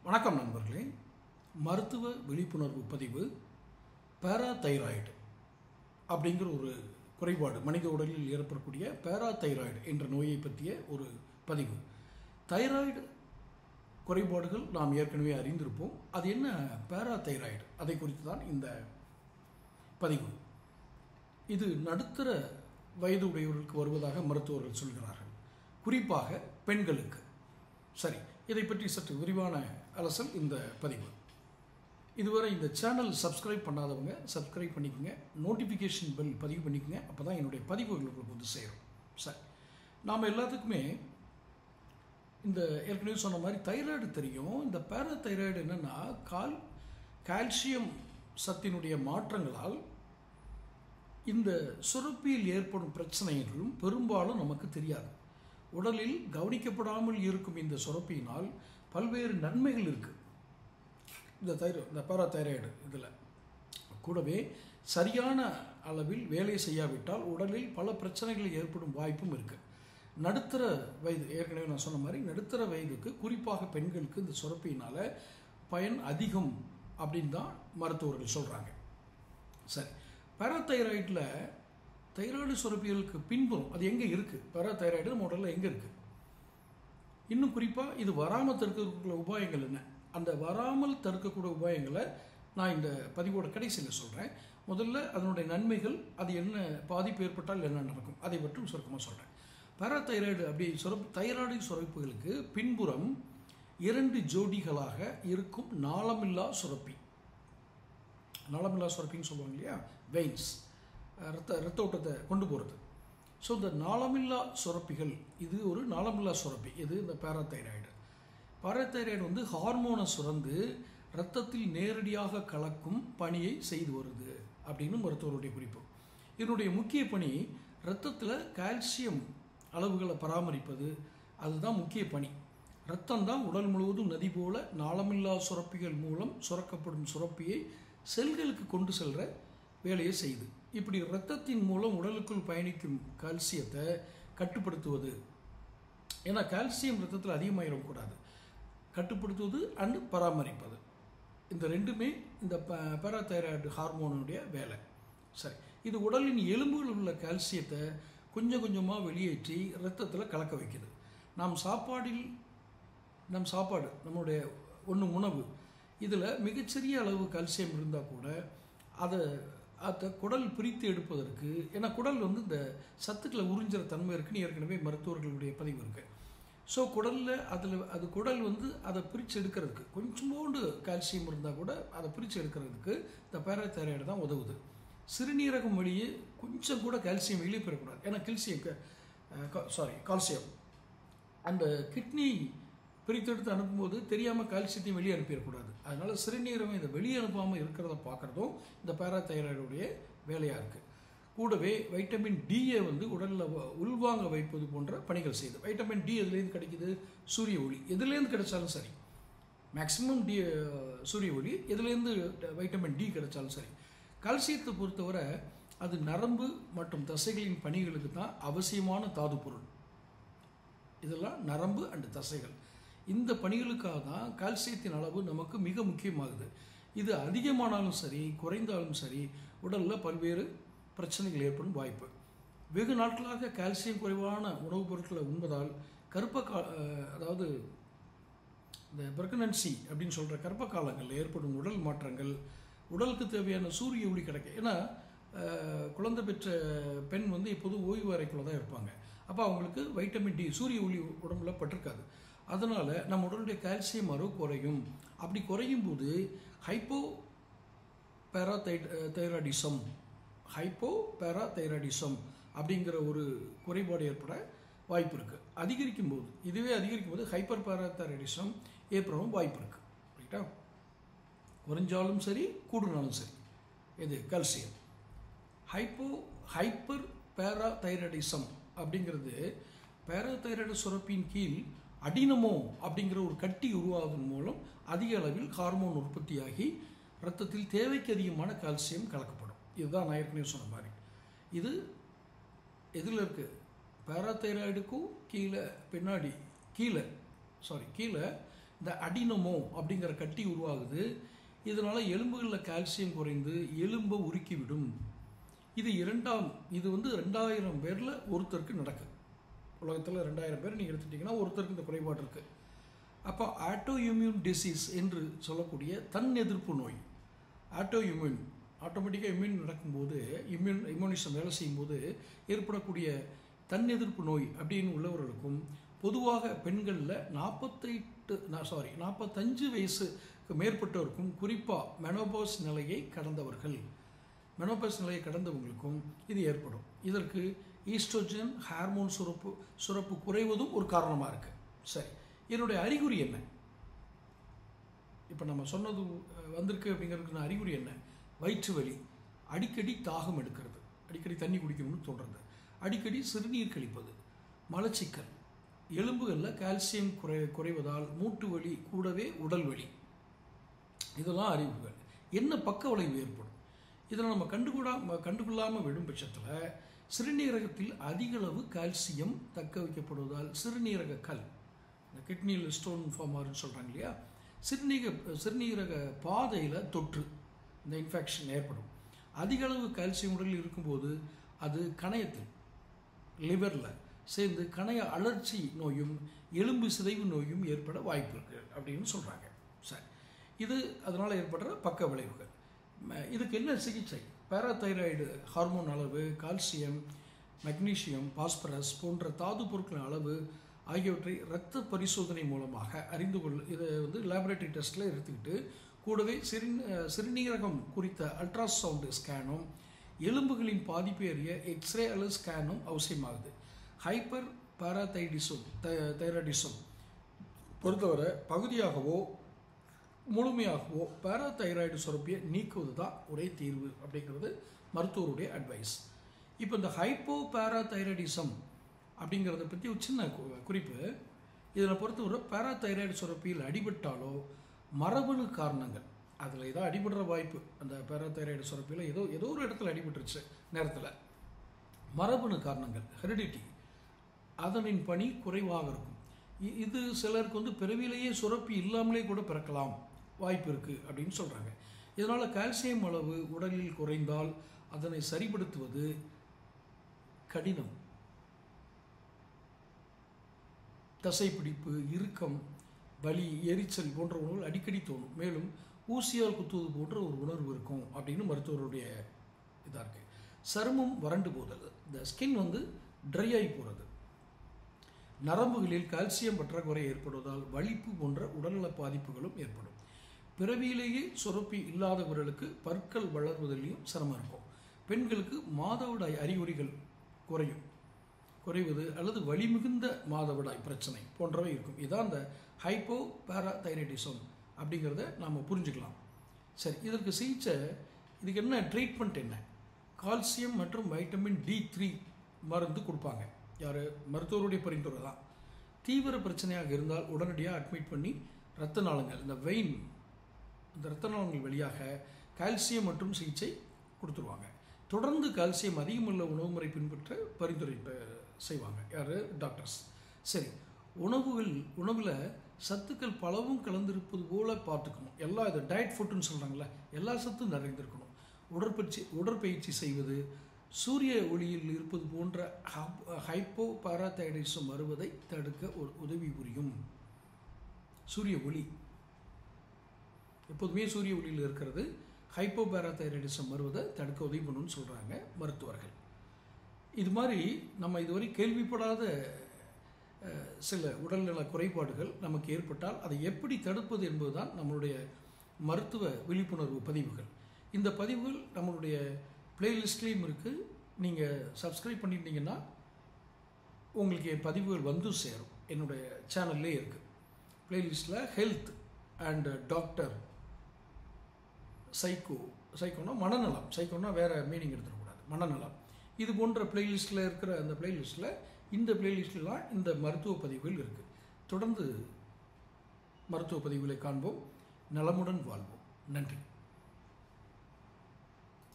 வணக்கம் நண்பர்களே. மருத்துவ விழிப்புணர்வு பதிவு. பேராதைராய்டு அப்படிங்கிற ஒரு குறைபாடு, மனித உடலில் ஏற்படக்கூடிய பேராதைராய்டு என்ற நோயை பற்றிய ஒரு பதிவு. தைராய்டு குறைபாடுகள் நாம் ஏற்கனவே அறிந்திருப்போம். அது என்ன பேராதைராய்டு, அதை குறித்து தான் இந்த பதிவு. இது நடுத்தர வயது உடையவர்களுக்கு வருவதாக மருத்துவர்கள் சொல்கிறார்கள், குறிப்பாக பெண்களுக்கு. சரி, இதை பற்றி சற்று விரிவான அலசல் இந்த பதிவு. இதுவரை இந்த சேனல் சப்ஸ்கிரைப் பண்ணாதவங்க சப்ஸ்கிரைப் பண்ணிக்கோங்க, நோட்டிஃபிகேஷன் பெல் பதிவு பண்ணிக்கோங்க. அப்போ தான் என்னுடைய பதிவுகள் உங்களுக்கு வந்து சேரும். சரி, நாம் எல்லாத்துக்குமே இந்த ஏற்கனவே சொன்ன மாதிரி தைராய்டு தெரியும். இந்த பேராதைராய்டு என்னென்னா, கால்சியம் சத்தினுடைய மாற்றங்களால் இந்த சுரப்பியில் ஏற்படும் பிரச்சனைகளும் பெரும்பாலும் நமக்கு தெரியாது. உடலில் கவனிக்கப்படாமல் இருக்கும் இந்த சுரப்பியினால் பல்வேறு நன்மைகள் இருக்குது. இந்த பேராதைராய்டு இதில் கூடவே சரியான அளவில் வேலை செய்யாவிட்டால் உடலில் பல பிரச்சனைகள் ஏற்படும் வாய்ப்பும் இருக்குது. நடுத்தர வயது, ஏற்கனவே நான் சொன்ன மாதிரி நடுத்தர வயதுக்கு, குறிப்பாக பெண்களுக்கு இந்த சுரப்பியினால் பயன் அதிகம் அப்படின்னு தான் மருத்துவர்கள் சொல்கிறாங்க. சரி, பேராதைராய்டில் தைராய்டு சுரப்பிகளுக்கு பின்புறம் அது எங்கே இருக்குது? பேராதைராய்டு நம்ம உடலில் எங்கே இருக்குது? இன்னும் குறிப்பாக இது வராமல் தடுக்கக்கூடிய உபாயங்கள் என்ன? அந்த வராமல் தடுக்கக்கூடிய உபாயங்களை நான் இந்த பதிவோட கடைசியில் சொல்கிறேன். முதல்ல அதனுடைய நன்மைகள், அது என்ன பாதிப்பு ஏற்பட்டால் என்ன நடக்கும், அதை மட்டும் சுருக்கமாக சொல்கிறேன். பேராதைராய்டு தைராய்டு சுரப்பிகளுக்கு பின்புறம் 2 ஜோடிகளாக இருக்கும் நாளமில்லா சுரப்பி. நாளமில்லா சுரப்பின்னு சொல்லுவாங்க இல்லையா, வெயின்ஸ், ரத்த ஓட்டத்தை கொண்டு போகிறது. ஸோ இந்த நாளமில்லா சுரப்பிகள், இது ஒரு நாளமில்லா சுரப்பி. இது இந்த பேராதைராய்டு. பேராதைராய்டு வந்து ஹார்மோனை சுரந்து இரத்தத்தில் நேரடியாக கலக்கும் பணியை செய்து வருது அப்படின்னு மருத்துவருடைய குறிப்பு. இதனுடைய முக்கிய பணி இரத்தத்தில் கால்சியம் அளவுகளை பராமரிப்பது. அதுதான் முக்கிய பணி. இரத்தம் தான் உடல் முழுவதும் நதி போல நாளமில்லா சுரப்பிகள் மூலம் சுரக்கப்படும் சுரப்பியை செல்களுக்கு கொண்டு செல்கிற வேலையை செய்யுது. இப்படி இரத்தத்தின் மூலம் உடலுக்குள் பயணிக்கும் கால்சியத்தை கட்டுப்படுத்துவது. ஏன்னா கால்சியம் இரத்தத்தில் அதிகமாகிடக்கூடாது, கட்டுப்படுத்துவது அண்டு பராமரிப்பது. இந்த ரெண்டுமே இந்த பேராதைராய்டு ஹார்மோனுடைய வேலை. சரி, இது உடலின் எலும்புகளில் உள்ள கால்சியத்தை கொஞ்சம் கொஞ்சமாக வெளியேற்றி இரத்தத்தில் கலக்க வைக்குது. சாப்பாடு நம்மளுடைய உணவு, இதில் மிகச்சிறிய அளவு கால்சியம் இருந்தால் கூட அதை குடல் பிரித்து எடுப்பதற்கு, ஏன்னா குடல் வந்து இந்த சத்துக்களை உறிஞ்சிற தன்மை இருக்குன்னு ஏற்கனவே மருத்துவர்களுடைய பதிவு இருக்குது. ஸோ குடலில் குடல் வந்து அதை பிரித்து எடுக்கிறதுக்கு கொஞ்சோண்டு கால்சியம் இருந்தால் கூட அதை பிரித்து எடுக்கிறதுக்கு இந்த பேராதைராய்டு தான் உதவுது. சிறுநீரகம் வழியே கொஞ்சம் கூட கால்சியம் வெளியே பெறக்கூடாது. ஏன்னா கால்சியம் அந்த கிட்னி பிரித்தெடுத்து அனுப்பும்போது தெரியாமல் கால்சியத்தையும் வெளியே அனுப்பிடக்கூடாது. அதனால் சிறுநீரகம் இதை வெளியே அனுப்பாமல் இருக்கிறத பார்க்குறதும் இந்த பேராதைராய்டுடைய வேலையாக இருக்குது. கூடவே வைட்டமின் டியை வந்து உடலில் உள்வாங்க வைப்பது போன்ற பணிகள் செய்யுது. வைட்டமின் டி எதுலேருந்து கிடைக்குது? சூரிய ஒளி. எதுலேருந்து கிடைச்சாலும் சரி, மேக்சிமம் சூரிய ஒளி, எதுலேருந்து வைட்டமின் டி கிடைச்சாலும் சரி. கால்சியத்தை பொறுத்தவரை அது நரம்பு மற்றும் தசைகளின் பணிகளுக்கு தான் அவசியமான தாது பொருள். இதெல்லாம் நரம்பு அண்டு தசைகள், இந்த பணிகளுக்காக தான் கால்சியத்தின் அளவு நமக்கு மிக முக்கியமாகுது. இது அதிகமானாலும் சரி குறைந்தாலும் சரி உடலில் பல்வேறு பிரச்சனைகள் ஏற்படும் வாய்ப்பு. வெகு நாட்களாக கால்சியம் குறைவான உணவுப் பொருட்களை உண்பதால் அதாவது இந்த பிரெக்னன்சி அப்படின்னு சொல்கிற கர்ப்ப காலங்களில் ஏற்படும் உடல் மாற்றங்கள், உடலுக்கு தேவையான சூரிய ஒளி கிடைக்க, ஏன்னா குழந்தை பெற்ற பெண் வந்து எப்போதும் ஓய்வு அறைக்குள்ளே தான் இருப்பாங்க. அப்போ அவங்களுக்கு வைட்டமின் டி, சூரிய ஒளி உடம்புல பட்டிருக்காது. அதனால் நம்ம உடலுடைய கால்சியம் அளவு குறையும். அப்படி குறையும் போது ஹைப்போபேராதைராய்டிசம் அப்படிங்கிற ஒரு குறைபாடு ஏற்பட வாய்ப்பு இருக்குது. அதிகரிக்கும் போது ஹைப்பர் பேராதைராய்டிசம் ஏற்படவும் வாய்ப்பு இருக்குது. ரைட்டா? குறைஞ்சாலும் சரி கூடுனாலும் சரி, இது கால்சியம். ஹைப்பர் பேராதைராய்டிசம் அப்படிங்கிறது பேராதைராய்டு சுரப்பின் கீழ் அடினமோ அப்படிங்கிற ஒரு கட்டி உருவாவதன் மூலம் அதிக அளவில் ஹார்மோன் உற்பத்தியாகி இரத்தத்தில் தேவைக்கு அதிகமான கால்சியம் கலக்கப்படும். இதுதான் நான் ஏற்கனவே சொன்ன மாதிரி. இது எதில் இருக்குது? பேராதைராய்டுக்கும் கீழே இந்த அடினமோ அப்படிங்கிற கட்டி உருவாகுது. இதனால் எலும்புகளில் கால்சியம் குறைந்து எலும்பை உருக்கிவிடும். இது வந்து 2000 பேரில் ஒருத்தருக்கு நடக்குது. உலகத்தில் 2000 பேர் நீங்கள் எடுத்துட்டிங்கன்னா ஒருத்தருக்கு இந்த குறைபாடு இருக்குது. அப்போ ஆட்டோ இம்யூன் டிசீஸ் என்று சொல்லக்கூடிய தன் எதிர்ப்பு நோய், ஆட்டோமேட்டிக்காக இம்யூன் நடக்கும்போது, இம்யூனிசம் வேலை செய்யும்போது ஏற்படக்கூடிய தன் எதிர்ப்பு நோய் அப்படின்னு உள்ளவர்களுக்கும், பொதுவாக பெண்களில் 45 வயசுக்கு மேற்பட்டவருக்கும், குறிப்பாக மெனோபாஸ் நிலையை கடந்தவங்களுக்கும் இது ஏற்படும். இதற்கு ஈஸ்ட்ரோஜன் ஹார்மோன் சுரப்பு குறைவதும் ஒரு காரணமாக இருக்குது. சரி, என்னுடைய அறிகுறி என்ன? இப்போ நம்ம சொன்னது வந்திருக்கு அப்படிங்கிறதுக்கு அறிகுறி என்ன? வயிற்று வலி, அடிக்கடி தாகம் எடுக்கிறது, அடிக்கடி தண்ணி குடிக்கணும்னு தோன்றது, அடிக்கடி சிறுநீர் கழிப்பது, மலச்சிக்கல், எலும்புகளில் கால்சியம் குறைவதால் மூட்டு வலி, கூடவே உடல் வலி, இதெல்லாம் அறிகுறிகள். என்ன பக்க விளைவு ஏற்படும்? இதில் நம்ம கண்டுகொள்ளாமல் விடும் பட்சத்தில் சிறுநீரகத்தில் அதிகளவு கால்சியம் தக்க வைக்கப்படுவதால் சிறுநீரக கல், இந்த கிட்னியில் ஸ்டோன் ஃபார்ம் ஆகுன்னு சொல்கிறாங்க இல்லையா, சிறுநீரக பாதையில் தொற்று, இந்த இன்ஃபெக்ஷன் ஏற்படும். அதிக அளவு கால்சியம் உடலில் இருக்கும்போது அது கணையத்தில், லிவரில் சேர்ந்து கணைய அழற்சி நோயும் எலும்பு சிதைவு நோயும் ஏற்பட வாய்ப்பு இருக்குது அப்படின்னு சொல்கிறாங்க. சரி, இது அதனால் ஏற்படுற பக்க விளைவுகள். இதுக்கு என்ன சிகிச்சை? பேராதைராய்டு ஹார்மோன் அளவு, கால்சியம், மெக்னீசியம், பாஸ்பரஸ் போன்ற தாது பொருட்களின் அளவு ஆகியவற்றை இரத்த பரிசோதனை மூலமாக அறிந்து இதை வந்து லேபரேட்டரி டெஸ்ட்டில் எடுத்துக்கிட்டு, கூடவே சிறுநீரகம் குறித்த அல்ட்ராசவுண்டு ஸ்கேனும் எலும்புகளின் பாதிப்பு அறிய எக்ஸ்ரே அல்லது ஸ்கேனும் அவசியமாகுது. ஹைப்பர் தைராய்டிசம் பொறுத்தவரை பகுதியாகவோ முழுமையாகவோ பேராதைராய்டு சுரப்பியை நீக்குவது தான் ஒரே தீர்வு அப்படிங்கிறது மருத்துவருடைய அட்வைஸ். இப்போ இந்த ஹைப்போ பேராதைராய்டிசம் அப்படிங்கிறத பற்றி ஒரு சின்ன குறிப்பு. இதில் பொறுத்தவரை பேராதைராய்டு சுரப்பியில் அடிபட்டாலோ மரபணு காரணங்கள், அதில் ஏதோ அடிபடுற வாய்ப்பு, அந்த பேராதைராய்டு சுரப்பியில் ஏதோ ஒரு இடத்துல அடிபட்டுருச்சு நேரத்தில், மரபணு காரணங்கள், ஹெரிடிட்டி, அதனின் பணி குறைவாக இருக்கும். இது சிலருக்கு வந்து பிறவிலேயே சுரப்பி இல்லாமலே கூட பிறக்கலாம் வாய்ப்பு இருக்குது அப்படின்னு சொல்கிறாங்க. இதனால் கால்சியம் அளவு உடலில் குறைந்தால் அதனை சரிப்படுத்துவது கடினம். தசைப்பிடிப்பு, இறுக்கம், வலி, எரிச்சல் போன்ற உணவுகள் அடிக்கடி தோணும். மேலும் ஊசியால் குத்துவது போன்ற ஒரு உணர்வு இருக்கும் அப்படின்னு மருத்துவருடைய இதாக இருக்குது. சருமம் வறண்டு போதல், இந்த ஸ்கின் வந்து ட்ரை ஆகி போகிறது. நரம்புகளில் கால்சியம் பற்றாக்குறை ஏற்படுவதால் வலிப்பு போன்ற உடல்நல பாதிப்புகளும் ஏற்படும். பிறவியிலேயே சுரப்பி இல்லாதவர்களுக்கு பற்கள் வளர்வதிலையும் சிரமம் இருக்கும். பெண்களுக்கு மாதவிடாய் அறிகுறிகள் குறைவது அல்லது வலிமிகுந்த மாதவிடாய் பிரச்சனை போன்றவை இருக்கும். இதான் இந்த ஹைப்போ பேராதைராய்டிசம் அப்படிங்கிறத நாம் புரிஞ்சுக்கலாம். சரி, இதற்கு சிகிச்சை, இதுக்கு என்ன ட்ரீட்மெண்ட் என்ன? கால்சியம் மற்றும் வைட்டமின் D3 மருந்து கொடுப்பாங்க. யார்? மருத்துவருடைய பரிந்துரை தான். தீவிர பிரச்சனையாக இருந்தால் உடனடியாக அட்மிட் பண்ணி இரத்த நாளங்கள், இந்த வெயின், இந்த இரத்த நாளங்கள் வழியாக கால்சியம் மற்றும் சிகிச்சை கொடுத்துருவாங்க. தொடர்ந்து கால்சியம் அதிகமுள்ள உணவு முறை பின்பற்ற பரிந்துரை செய்வாங்க. யார்? டாக்டர்ஸ். சரி, உணவில் சத்துக்கள் பலவும் கலந்திருப்பது போல பார்த்துக்கணும். இது டயட் ஃபுட்டுன்னு சொல்கிறாங்களே, எல்லா சத்தும் நிறைந்திருக்கணும். உடற்பயிற்சி செய்வது, சூரிய ஒளியில் இருப்பது போன்ற ஹைப்போ பேராதைராய்டிசம் வருவதை தடுக்க ஒரு உதவி புரியும். சூரிய ஒளி, எப்போதுமே சூரிய ஒளியில் இருக்கிறது ஹைப்போ பேராதைராய்டிசம் வருவதை தடுக்க உதவி பண்ணணும்னு சொல்கிறாங்க மருத்துவர்கள். இது மாதிரி நம்ம இதுவரை கேள்விப்படாத சில உடல்நல குறைபாடுகள் நமக்கு ஏற்பட்டால் அதை எப்படி தடுப்பது என்பதுதான் நம்மளுடைய மருத்துவ விழிப்புணர்வு பதிவுகள். இந்த பதிவுகள் நம்மளுடைய பிளேலிஸ்ட்லேயும் இருக்குது. நீங்கள் சப்ஸ்கிரைப் பண்ணிட்டீங்கன்னா உங்களுக்கு என் பதிவுகள் வந்து சேரும். என்னுடைய சேனல்லே இருக்குது. பிளேலிஸ்ட்டில் ஹெல்த் அண்ட் டாக்டர், சைக்கோனா மனநலம், சைக்கோனா வேறு மீனிங் எடுத்துடக்கூடாது, மனநலம், இது போன்ற பிளேலிஸ்ட்டில் இருக்கிற அந்த பிளேலிஸ்ட்டில் இந்த பிளேலிஸ்ட்லாம் இந்த மருத்துவ பதிவுகள் இருக்குது. தொடர்ந்து மருத்துவ பதிவுகளை காண்போம். நலமுடன் வாழ்வோம். நன்றி.